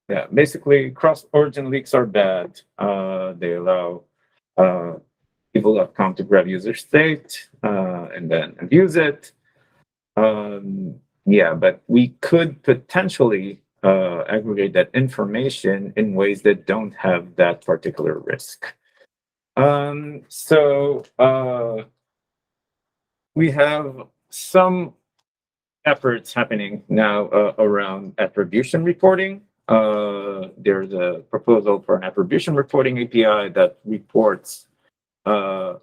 Yeah, basically, cross-origin leaks are bad. They allow people.com to grab user state and then abuse it. Yeah, but we could potentially aggregate that information in ways that don't have that particular risk. So we have some efforts happening now around attribution reporting. There's a proposal for an attribution reporting API that reports around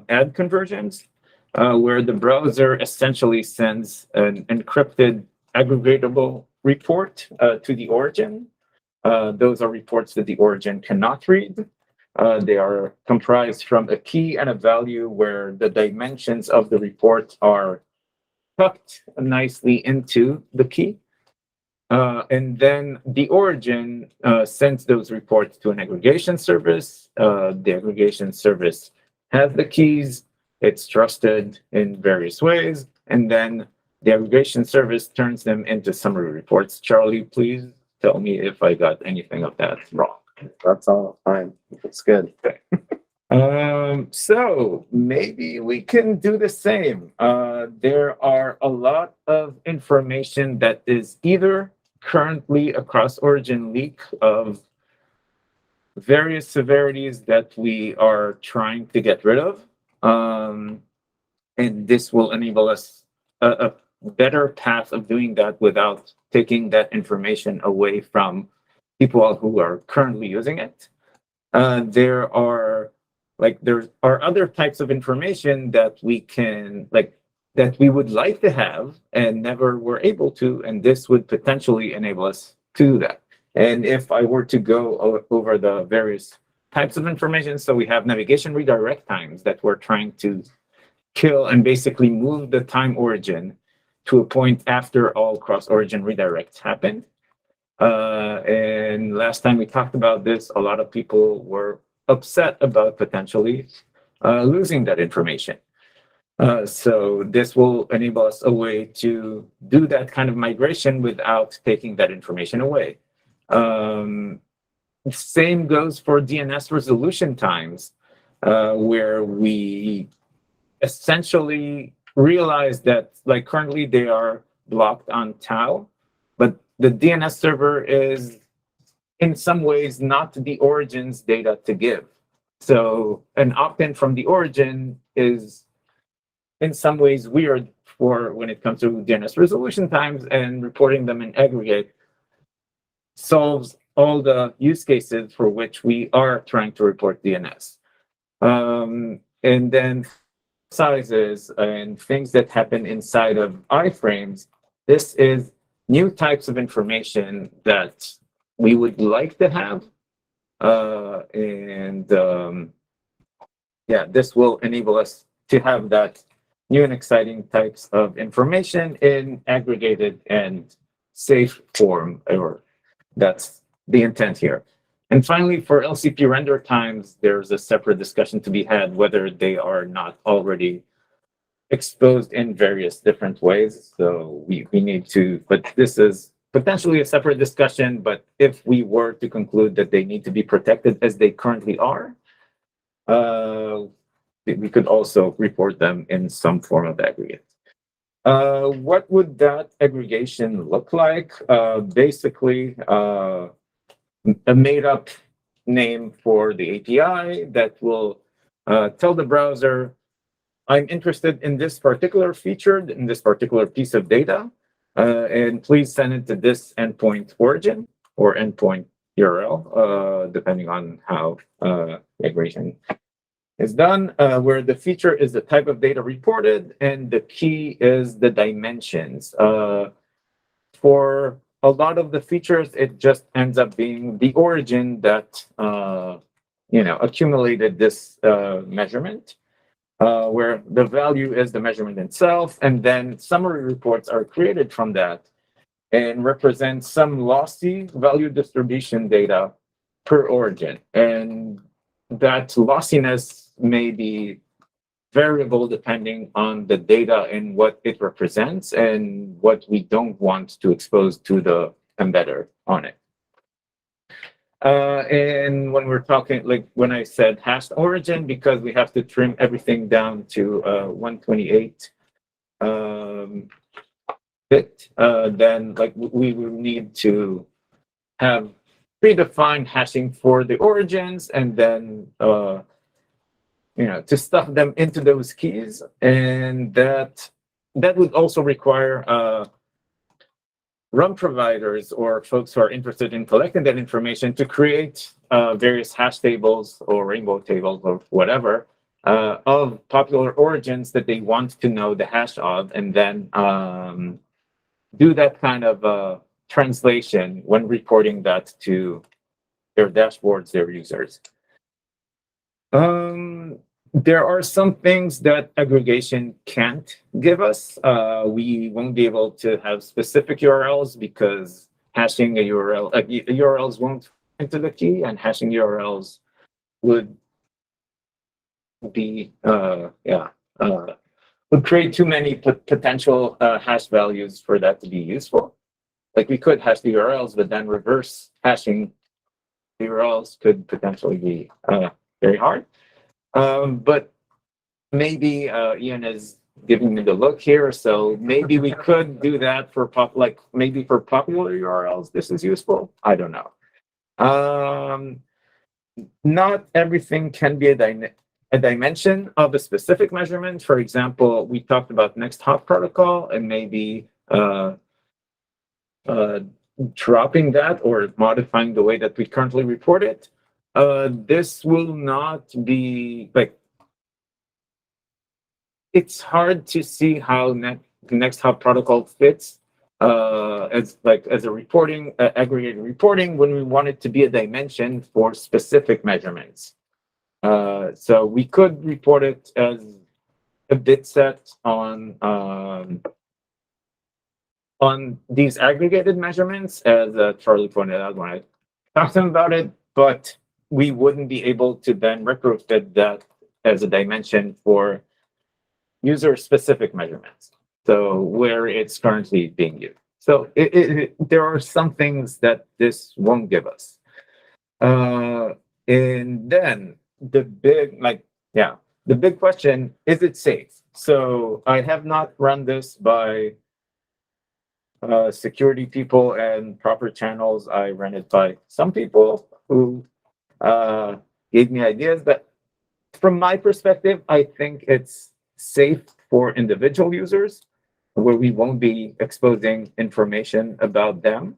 ad conversions, where the browser essentially sends an encrypted aggregatable report to the origin. Those are reports that the origin cannot read. They are comprised from a key and a value where the dimensions of the report are tucked nicely into the key. And then the origin sends those reports to an aggregation service. The aggregation service has the keys. It's trusted in various ways. And then the aggregation service turns them into summary reports. Charlie, please tell me if I got anything of that wrong. That's all fine. It's good. Okay. So maybe we can do the same. There are a lot of information that is either currently a cross-origin leak of various severities that we are trying to get rid of. And this will enable us a better path of doing that without taking that information away from people who are currently using it. There are other types of information that we can that we would like to have and never were able to, and this would potentially enable us to do that. And if I were to go over the various types of information, so we have navigation redirect times that we're trying to kill and basically move the time origin to a point after all cross-origin redirects happened. And last time we talked about this, a lot of people were upset about potentially losing that information. So this will enable us a way to do that kind of migration without taking that information away. Same goes for DNS resolution times, where we essentially realize that currently they are blocked on tau, but the DNS server is in some ways not the origin's data to give. So an opt-in from the origin is in some ways weird for when it comes to DNS resolution times, and reporting them in aggregate solves all the use cases for which we are trying to report DNS. And then sizes and things that happen inside of iframes, this is new types of information that we would like to have. This will enable us to have that new and exciting types of information in aggregated and safe form, or that's the intent here. And finally, for LCP render times, there's a separate discussion to be had whether they are not already exposed in various different ways. So we need to, but this is potentially a separate discussion, but if we were to conclude that they need to be protected as they currently are, we could also report them in some form of aggregate. What would that aggregation look like? Basically, a made-up name for the API that will tell the browser, I'm interested in this particular feature, in this particular piece of data, and please send it to this endpoint origin or endpoint URL, depending on how aggregation is done, where the feature is the type of data reported and the key is the dimensions. For a lot of the features, it just ends up being the origin that accumulated this measurement, where the value is the measurement itself, and then summary reports are created from that and represent some lossy value distribution data per origin. And that lossiness may be variable depending on the data and what it represents and what we don't want to expose to the embedder on it. And when we're talking, like when I said hashed origin, because we have to trim everything down to 128 bit, then like we will need to have predefined hashing for the origins, and then to stuff them into those keys, and that would also require run providers or folks who are interested in collecting that information to create various hash tables or rainbow tables or whatever of popular origins that they want to know the hash of, and then do that kind of translation when reporting that to their dashboards, their users. There are some things that aggregation can't give us. We won't be able to have specific URLs because hashing a URL, URLs won't into the key, and hashing URLs would be, would create too many potential hash values for that to be useful. Like we could hash the URLs, but then reverse hashing the URLs could potentially be very hard. But maybe Ian is giving me the look here, so maybe we could do that for maybe for popular URLs. This is useful. I don't know. Not everything can be a dimension of a specific measurement. For example, we talked about next hop protocol, and maybe dropping that or modifying the way that we currently report it. This will not be like, it's hard to see how next hop protocol fits as a reporting, aggregated reporting, when we want it to be a dimension for specific measurements. So we could report it as a bit set on these aggregated measurements, as Charlie pointed out when I talked to him about it, but we wouldn't be able to then retrofit that as a dimension for user-specific measurements, so where it's currently being used. So there are some things that this won't give us. And then the big question, is it safe? So I have not run this by security people and proper channels. I ran it by some people who gave me ideas, but from my perspective, I think it's safe for individual users where we won't be exposing information about them.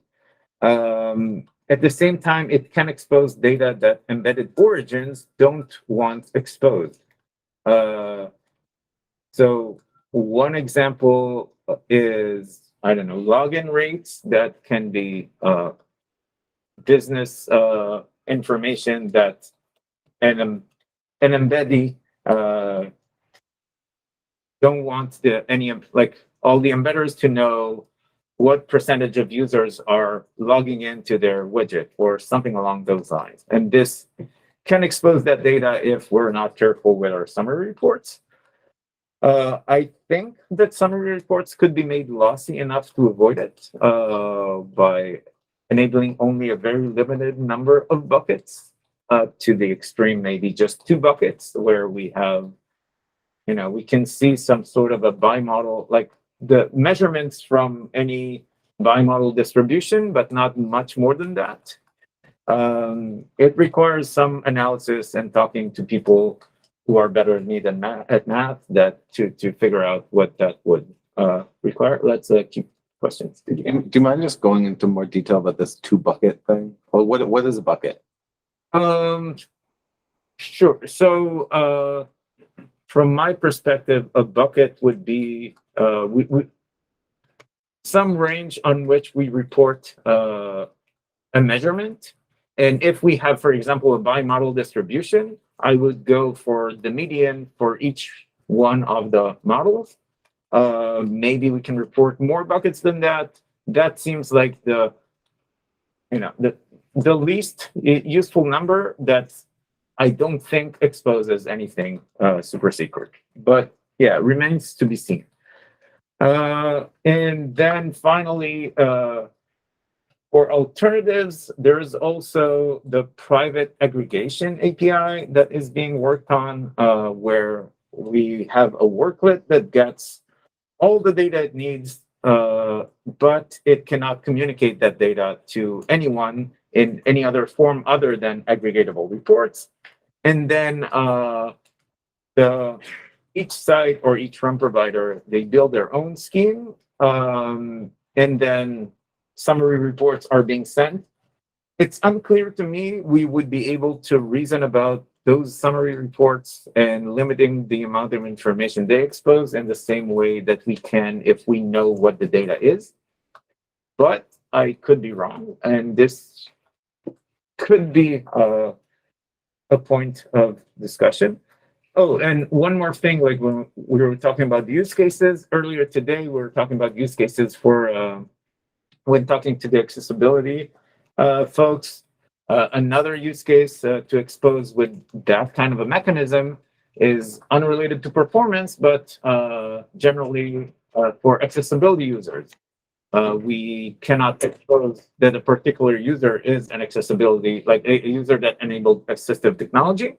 At the same time, it can expose data that embedded origins don't want exposed. So one example is, I don't know, login rates that can be business information that an embeddee don't want all the embedders to know what percentage of users are logging into their widget or something along those lines. And this can expose that data if we're not careful with our summary reports. I think that summary reports could be made lossy enough to avoid it by enabling only a very limited number of buckets, to the extreme, maybe just 2 buckets, where we have, we can see some sort of a bimodal, like the measurements from any bimodal distribution, but not much more than that. It requires some analysis and talking to people who are better at me than at math that to figure out what that would require. Let's keep questions. Do you mind just going into more detail about this 2 bucket thing? Or what is a bucket? Sure. So from my perspective, a bucket would be some range on which we report a measurement. And if we have, for example, a bimodal distribution, I would go for the median for each one of the models. Maybe we can report more buckets than that. That seems like the least useful number that I don't think exposes anything super secret. But yeah, remains to be seen. And then finally, For alternatives, there's also the private aggregation API that is being worked on, where we have a worklet that gets all the data it needs, but it cannot communicate that data to anyone in any other form other than aggregatable reports. And then each site or each run provider, they build their own scheme, and then summary reports are being sent. It's unclear to me we would be able to reason about those summary reports and limiting the amount of information they expose in the same way that we can if we know what the data is. But I could be wrong, and this could be a point of discussion. Oh, and one more thing, like when we were talking about use cases earlier today, we were talking about use cases for when talking to the accessibility folks. Another use case to expose with that kind of a mechanism is unrelated to performance, but generally for accessibility users. We cannot expose that a particular user is an accessibility, like a user that enabled assistive technology,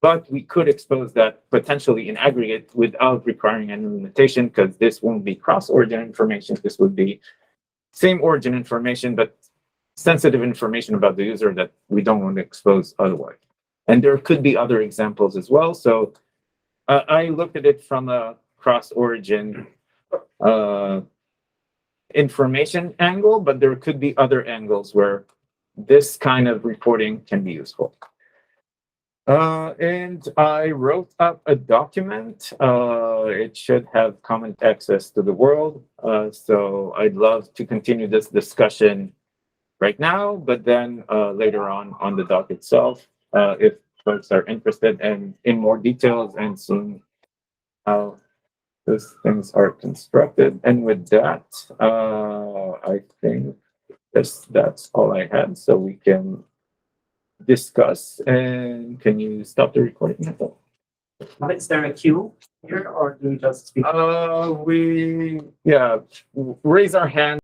but we could expose that potentially in aggregate without requiring any limitation, because this won't be cross-origin information. This would be same origin information, but sensitive information about the user that we don't want to expose otherwise. And there could be other examples as well. So I looked at it from a cross-origin information angle, but there could be other angles where this kind of reporting can be useful. And I wrote up a document. It should have common access to the world. So I'd love to continue this discussion right now, but then later on the doc itself, if folks are interested and in more details and seeing how those things are constructed. And with that, I think that's all I had. So we can discuss. And can you stop the recording? Is there a queue here, or do we just speak? We raise our hand.